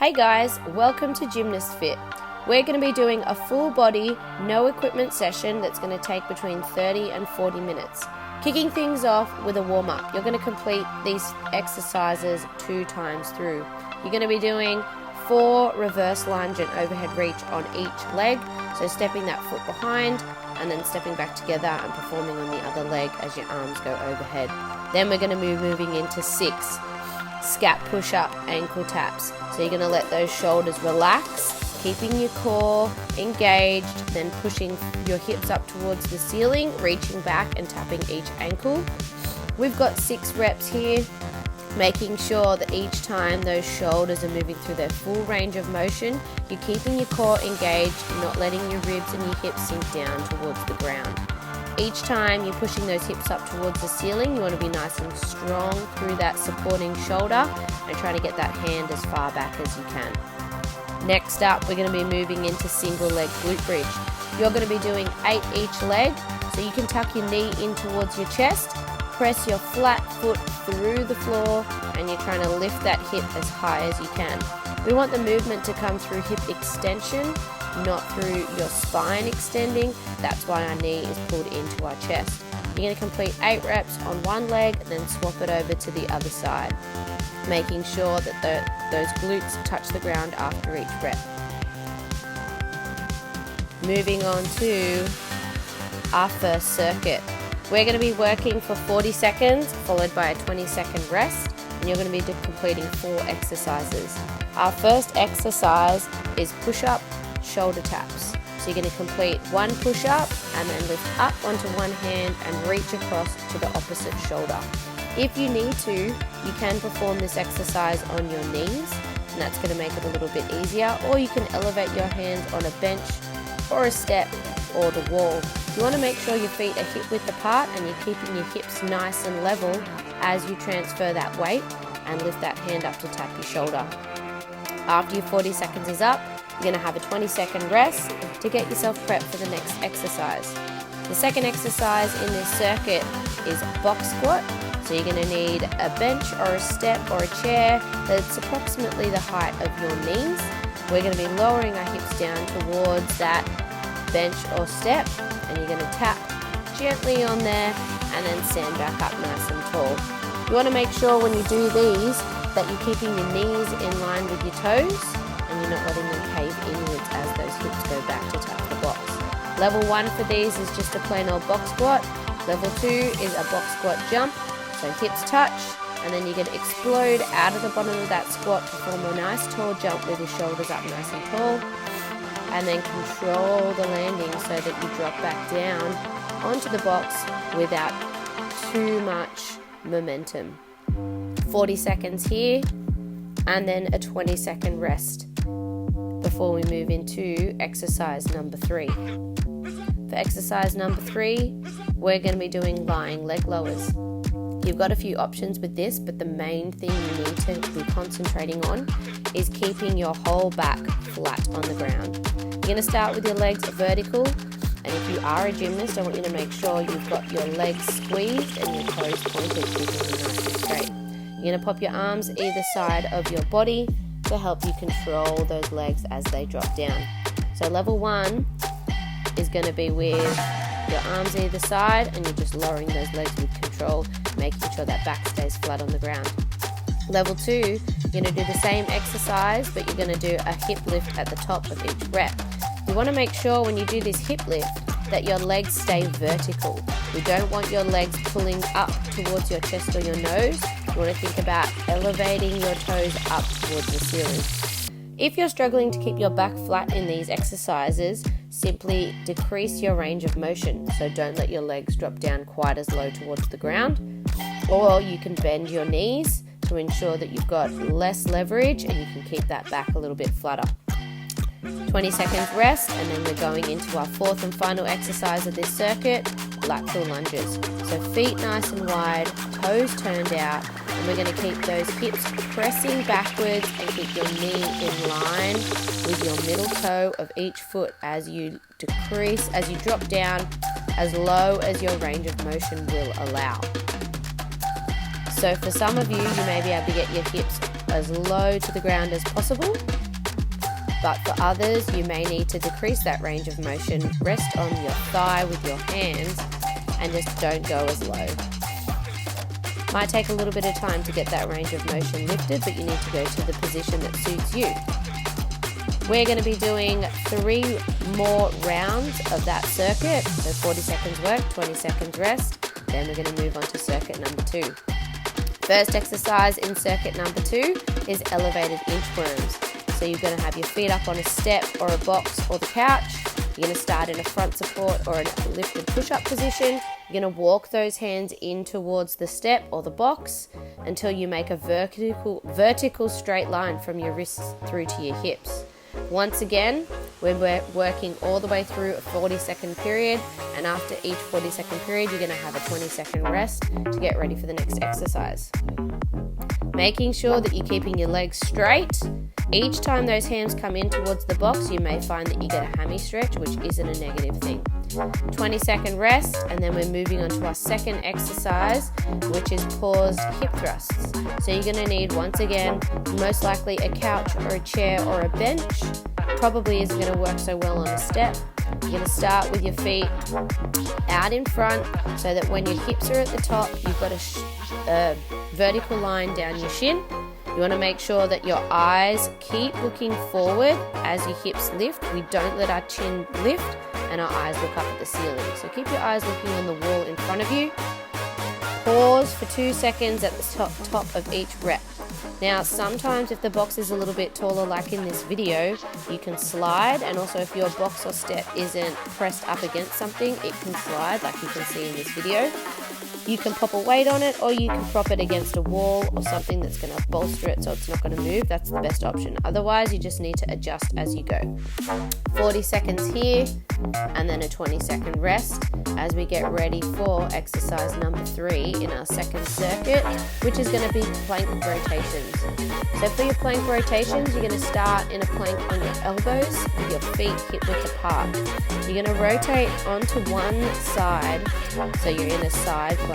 Hey guys, welcome to Gymnast.fit. We're going to be doing a full body, no equipment session that's going to take between 30 and 40 minutes. Kicking things off with a warm up. You're going to complete these exercises 2 times through. You're going to be doing 4 reverse lunge and overhead reach on each leg. So stepping that foot behind and then stepping back together and performing on the other leg as your arms go overhead. Then we're going to be moving into 6 scap push-up ankle taps. So you're going to let those shoulders relax, keeping your core engaged, then pushing your hips up towards the ceiling, reaching back and tapping each ankle. We've got 6 reps here, making sure that each time those shoulders are moving through their full range of motion, you're keeping your core engaged, not letting your ribs and your hips sink down towards the ground. Each time you're pushing those hips up towards the ceiling, you want to be nice and strong through that supporting shoulder and try to get that hand as far back as you can. Next up, we're going to be moving into single leg glute bridge. You're going to be doing 8 each leg, so you can tuck your knee in towards your chest, press your flat foot through the floor, and you're trying to lift that hip as high as you can. We want the movement to come through hip extension, not through your spine extending. That's why our knee is pulled into our chest. You're going to complete 8 reps on one leg, then swap it over to the other side, making sure that those glutes touch the ground after each rep. Moving on to our first circuit. We're going to be working for 40 seconds, followed by a 20-second rest, and you're going to be completing 4 exercises. Our first exercise is push-up shoulder taps. So you're going to complete 1 push-up and then lift up onto one hand and reach across to the opposite shoulder. If you need to, you can perform this exercise on your knees, and that's going to make it a little bit easier, or you can elevate your hands on a bench or a step or the wall. You want to make sure your feet are hip width apart and you're keeping your hips nice and level as you transfer that weight and lift that hand up to tap your shoulder. After your 40 seconds is up, you're going to have a 20-second rest to get yourself prepped for the next exercise. The second exercise in this circuit is box squat. So you're going to need a bench or a step or a chair that's approximately the height of your knees. We're going to be lowering our hips down towards that bench or step, and you're going to tap gently on there and then stand back up nice and tall. You want to make sure when you do these that you're keeping your knees in line with your toes and you're not letting them cave inwards as those hips go back to tap the box. Level 1 for these is just a plain old box squat. Level 2 is a box squat jump. So hips touch, and then you're going to explode out of the bottom of that squat to form a nice tall jump with your shoulders up nice and tall. And then control the landing so that you drop back down onto the box without too much momentum. 40 seconds here, and then a 20-second rest before we move into exercise number 3. For exercise number 3, we're going to be doing lying leg lowers. You've got a few options with this, but the main thing you need to be concentrating on is keeping your whole back flat on the ground. You're going to start with your legs vertical, and if you are a gymnast, I want you to make sure you've got your legs squeezed and your toes pointed, keeping them nice and straight. You're going to pop your arms either side of your body to help you control those legs as they drop down. So level 1 is going to be with your arms either side, and you're just lowering those legs with control, making sure that back stays flat on the ground. Level 2, you're going to do the same exercise, but you're going to do a hip lift at the top of each rep. You want to make sure when you do this hip lift that your legs stay vertical. You don't want your legs pulling up towards your chest or your nose. You want to think about elevating your toes up towards the ceiling. If you're struggling to keep your back flat in these exercises, simply decrease your range of motion. So don't let your legs drop down quite as low towards the ground. Or you can bend your knees to ensure that you've got less leverage and you can keep that back a little bit flatter. 20 seconds rest, and then we're going into our 4th and final exercise of this circuit, lateral lunges. So feet nice and wide, toes turned out, and we're going to keep those hips pressing backwards and keep your knee in line with your middle toe of each foot as you drop down as low as your range of motion will allow. So for some of you, you may be able to get your hips as low to the ground as possible. But for others, you may need to decrease that range of motion. Rest on your thigh with your hands and just don't go as low. Might take a little bit of time to get that range of motion lifted, but you need to go to the position that suits you. We're going to be doing 3 more rounds of that circuit. So 40 seconds work, 20 seconds rest. Then we're going to move on to circuit number 2. First exercise in circuit number 2 is elevated inchworms. So you're going to have your feet up on a step or a box or the couch. You're going to start in a front support or a lifted push-up position. You're going to walk those hands in towards the step or the box until you make a vertical straight line from your wrists through to your hips. Once again, we're working all the way through a 40-second period, and after each 40-second period, you're going to have a 20-second rest to get ready for the next exercise. Making sure that you're keeping your legs straight. Each time those hands come in towards the box, you may find that you get a hammy stretch, which isn't a negative thing. 20-second rest, and then we're moving on to our second exercise, which is paused hip thrusts. So you're going to need, once again, most likely a couch or a chair or a bench. Probably isn't going to work so well on a step. You're going to start with your feet out in front so that when your hips are at the top, you've got a vertical line down your shin. You want to make sure that your eyes keep looking forward as your hips lift. We don't let our chin lift and our eyes look up at the ceiling. So keep your eyes looking on the wall in front of you. Pause for 2 seconds at the top of each rep. Now, sometimes if the box is a little bit taller, like in this video, you can slide, and also if your box or step isn't pressed up against something, it can slide, like you can see in this video. You can pop a weight on it, or you can prop it against a wall or something that's going to bolster it so it's not going to move. That's the best option. Otherwise, you just need to adjust as you go. 40 seconds here, and then a 20-second rest as we get ready for exercise number 3 in our second circuit, which is going to be plank rotations. So for your plank rotations, you're going to start in a plank on your elbows with your feet hip-width apart. You're going to rotate onto one side, so you're in a side plank,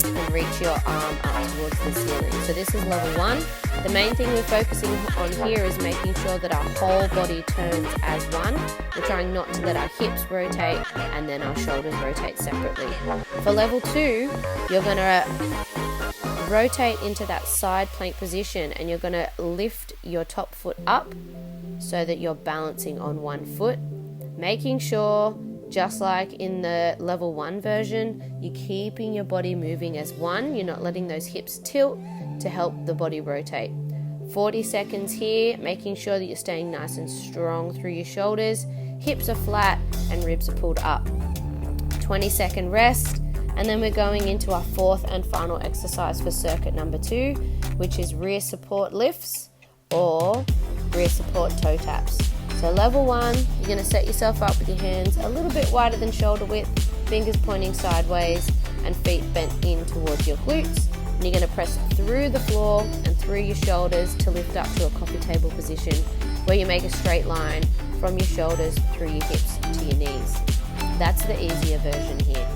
and reach your arm up towards the ceiling. So this is level 1. The main thing we're focusing on here is making sure that our whole body turns as one. We're trying not to let our hips rotate and then our shoulders rotate separately. For level 2, you're going to rotate into that side plank position, and you're going to lift your top foot up so that you're balancing on one foot, making sure, just like in the level 1 version, you're keeping your body moving as one. You're not letting those hips tilt to help the body rotate. 40 seconds here, making sure that you're staying nice and strong through your shoulders, hips are flat and ribs are pulled up. 20-second rest, and then we're going into our 4th and final exercise for circuit number 2, which is rear support lifts or rear support toe taps. So level 1, you're going to set yourself up with your hands a little bit wider than shoulder width, fingers pointing sideways and feet bent in towards your glutes. And you're going to press through the floor and through your shoulders to lift up to a coffee table position where you make a straight line from your shoulders through your hips to your knees. That's the easier version here.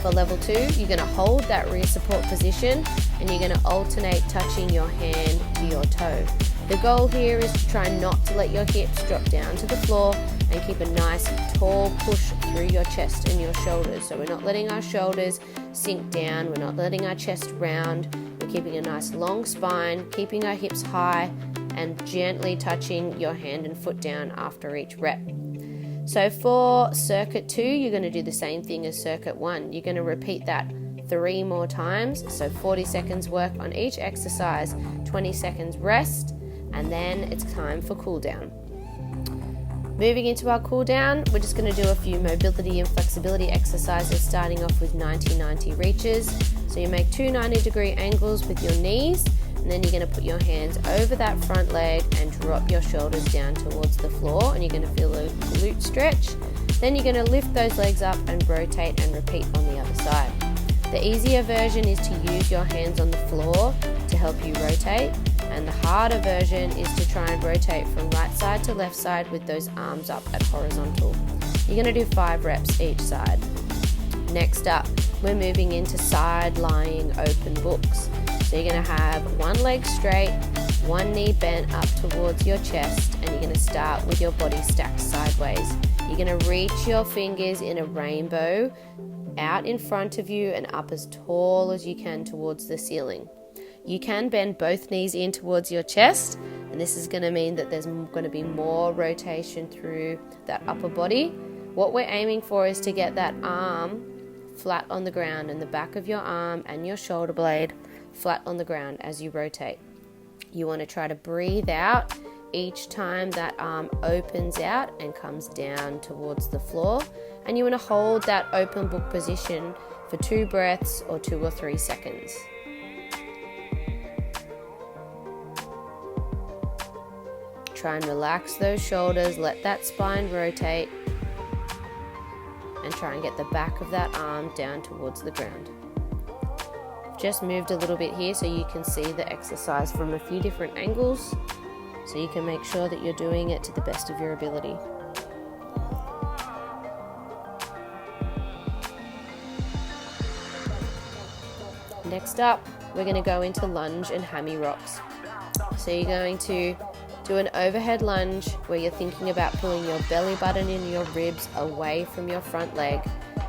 For level 2, you're going to hold that rear support position and you're going to alternate touching your hand to your toe. The goal here is to try not to let your hips drop down to the floor and keep a nice tall push through your chest and your shoulders. So we're not letting our shoulders sink down, we're not letting our chest round, we're keeping a nice long spine, keeping our hips high and gently touching your hand and foot down after each rep. So for circuit 2, you're going to do the same thing as circuit 1. You're going to repeat that 3 more times. So 40 seconds work on each exercise, 20 seconds rest, and then it's time for cool down. Moving into our cool down, we're just going to do a few mobility and flexibility exercises, starting off with 90-90 reaches. So you make 2 90-degree angles with your knees, and then you're going to put your hands over that front leg and drop your shoulders down towards the floor, and you're going to feel a glute stretch. Then you're going to lift those legs up and rotate and repeat on the other side. The easier version is to use your hands on the floor to help you rotate, and the harder version is to try and rotate from right side to left side with those arms up at horizontal. You're going to do 5 reps each side. Next up, we're moving into side lying open books. So you're going to have one leg straight, one knee bent up towards your chest, and you're going to start with your body stacked sideways. You're going to reach your fingers in a rainbow out in front of you and up as tall as you can towards the ceiling. You can bend both knees in towards your chest, and this is going to mean that there's going to be more rotation through that upper body. What we're aiming for is to get that arm flat on the ground, and the back of your arm and your shoulder blade flat on the ground as you rotate. You want to try to breathe out each time that arm opens out and comes down towards the floor, and you want to hold that open book position for 2 breaths or 2 or 3 seconds. Try and relax those shoulders, let that spine rotate, and try and get the back of that arm down towards the ground. Just moved a little bit here so you can see the exercise from a few different angles, so you can make sure that you're doing it to the best of your ability. Next up, we're going to go into lunge and hammy rocks. So you're going to do an overhead lunge where you're thinking about pulling your belly button and your ribs away from your front leg.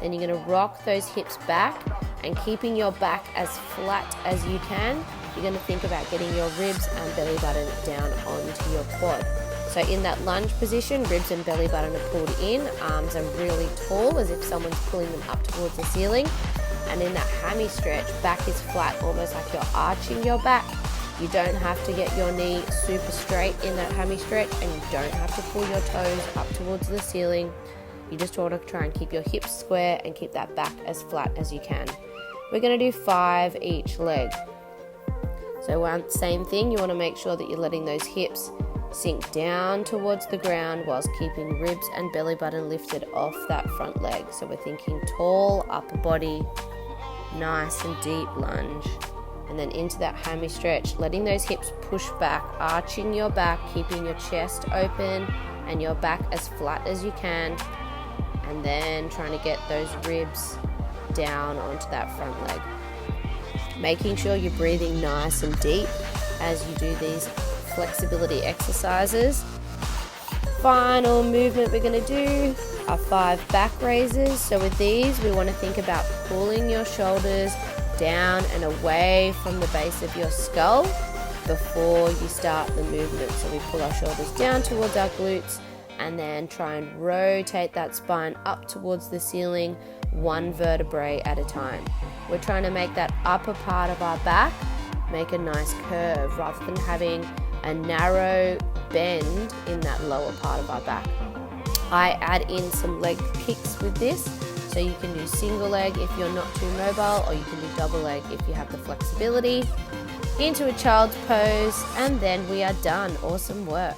Then you're going to rock those hips back and keeping your back as flat as you can. You're going to think about getting your ribs and belly button down onto your quad. So in that lunge position, ribs and belly button are pulled in, arms are really tall as if someone's pulling them up towards the ceiling. And in that hammy stretch, back is flat, almost like you're arching your back. You don't have to get your knee super straight in that hammy stretch, and you don't have to pull your toes up towards the ceiling. You just want to try and keep your hips square and keep that back as flat as you can. We're going to do 5 each leg. So same thing, you want to make sure that you're letting those hips sink down towards the ground whilst keeping ribs and belly button lifted off that front leg. So we're thinking tall upper body, nice and deep lunge. And then into that hammy stretch, letting those hips push back, arching your back, keeping your chest open and your back as flat as you can. And then trying to get those ribs down onto that front leg. Making sure you're breathing nice and deep as you do these flexibility exercises. Final movement we're going to do are 5 back raises. So with these, we want to think about pulling your shoulders down and away from the base of your skull before you start the movement. So we pull our shoulders down towards our glutes and then try and rotate that spine up towards the ceiling, 1 vertebrae at a time. We're trying to make that upper part of our back make a nice curve rather than having a narrow bend in that lower part of our back. I add in some leg kicks with this. So you can do single leg if you're not too mobile, or you can do double leg if you have the flexibility. Into a child's pose, and then we are done. Awesome work.